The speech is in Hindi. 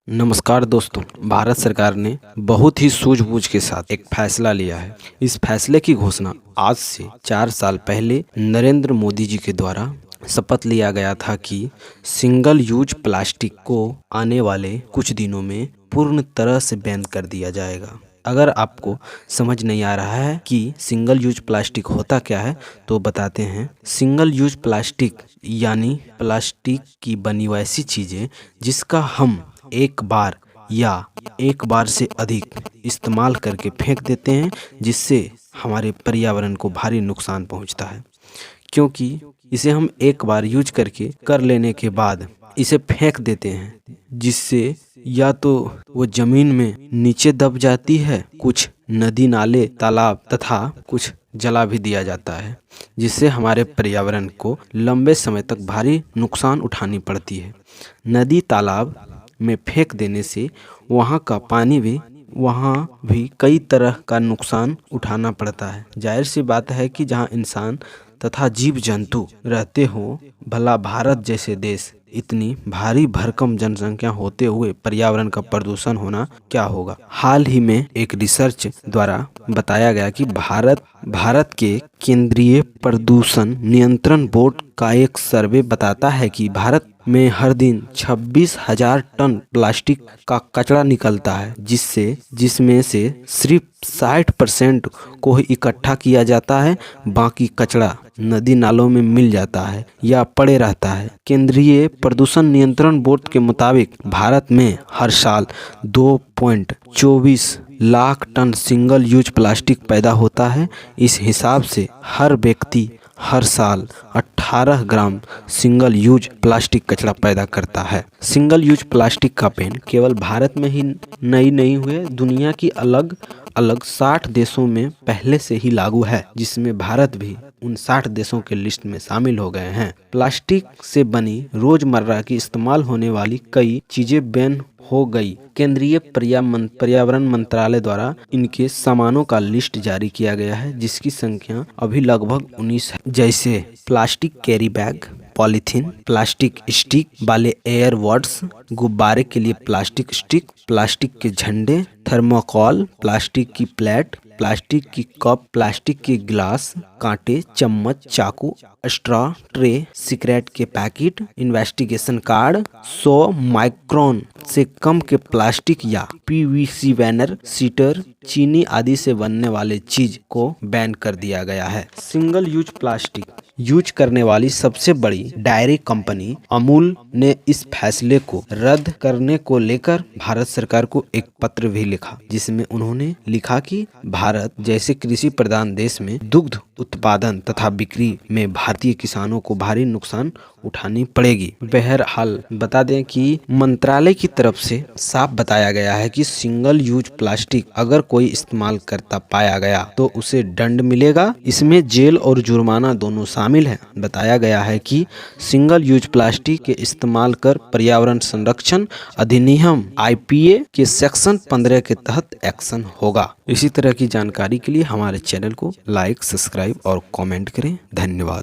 नमस्कार दोस्तों, भारत सरकार ने बहुत ही सूझबूझ के साथ एक फैसला लिया है। इस फैसले की घोषणा आज से 4 साल पहले नरेंद्र मोदी जी के द्वारा शपथ लिया गया था कि सिंगल यूज प्लास्टिक को आने वाले कुछ दिनों में पूर्ण तरह से बैन कर दिया जाएगा। अगर आपको समझ नहीं आ रहा है कि सिंगल यूज प्लास्टिक होता क्या है तो बताते हैं। सिंगल यूज प्लास्टिक यानी प्लास्टिक की बनी वैसी चीज़ें जिसका हम एक बार या एक बार से अधिक इस्तेमाल करके फेंक देते हैं, जिससे हमारे पर्यावरण को भारी नुकसान पहुंचता है। क्योंकि इसे हम एक बार यूज करके कर लेने के बाद इसे फेंक देते हैं, जिससे या तो वो जमीन में नीचे दब जाती है, कुछ नदी नाले तालाब तथा कुछ जला भी दिया जाता है, जिससे हमारे पर्यावरण को लंबे समय तक भारी नुकसान उठानी पड़ती है। नदी तालाब में फेंक देने से वहाँ का पानी भी कई तरह का नुकसान उठाना पड़ता है। जाहिर सी बात है कि जहाँ इंसान तथा जीव जंतु रहते हो, भला भारत जैसे देश इतनी भारी भरकम जनसंख्या होते हुए पर्यावरण का प्रदूषण होना क्या होगा। हाल ही में एक रिसर्च द्वारा बताया गया कि भारत के केंद्रीय प्रदूषण नियंत्रण बोर्ड का एक सर्वे बताता है कि भारत में हर दिन 26,000 टन प्लास्टिक का कचरा निकलता है, जिसमें से सिर्फ 60% को ही इकट्ठा किया जाता है। बाकी कचरा नदी नालों में मिल जाता है या पड़े रहता है। केंद्रीय प्रदूषण नियंत्रण बोर्ड के मुताबिक भारत में हर साल 2.24 lakh ton single use plastic पैदा होता है। इस हिसाब से हर व्यक्ति हर साल 18 ग्राम सिंगल यूज प्लास्टिक कचरा पैदा करता है। सिंगल यूज प्लास्टिक का बैन केवल भारत में ही नहीं हुए, दुनिया की अलग अलग 60 देशों में पहले से ही लागू है, जिसमें भारत भी उन 60 देशों के लिस्ट में शामिल हो गए हैं। प्लास्टिक से बनी रोजमर्रा की इस्तेमाल होने वाली कई चीजें बैन हो गई। केंद्रीय पर्यावरण मंत्रालय द्वारा इनके सामानों का लिस्ट जारी किया गया है, जिसकी संख्या अभी लगभग 19 है, जैसे plastic carry bag, polythene, plastic stick वाले एयर वॉड्स, गुब्बारे के लिए प्लास्टिक स्टिक, प्लास्टिक के झंडे, थर्मोकॉल, प्लास्टिक की प्लेट, प्लास्टिक की कप, प्लास्टिक के गिलास, कांटे, चम्मच, चाकू, स्ट्रॉ, ट्रे, सिगरेट के पैकेट, इन्वेस्टिगेशन कार्ड, 100 माइक्रोन से कम के प्लास्टिक या पीवीसी बैनर, सीटर, चीनी आदि से बनने वाले चीज को बैन कर दिया गया है। सिंगल यूज प्लास्टिक यूज करने वाली सबसे बड़ी डायरी कंपनी अमूल ने इस फैसले को रद्द करने को लेकर भारत सरकार को एक पत्र भी लिखा, जिसमें उन्होंने लिखा कि भारत जैसे कृषि प्रधान देश में दुग्ध उत्पादन तथा बिक्री में भारतीय किसानों को भारी नुकसान उठानी पड़ेगी। बहरहाल बता दें कि मंत्रालय की तरफ से साफ बताया गया है कि सिंगल यूज प्लास्टिक अगर कोई इस्तेमाल करता पाया गया तो उसे दंड मिलेगा। इसमें जेल और जुर्माना दोनों शामिल है। बताया गया है कि सिंगल यूज प्लास्टिक के इस्तेमाल कर पर्यावरण संरक्षण अधिनियम IPA के सेक्शन 15 के तहत एक्शन होगा। इसी तरह की जानकारी के लिए हमारे चैनल को लाइक, सब्सक्राइब और कमेंट करें। धन्यवाद।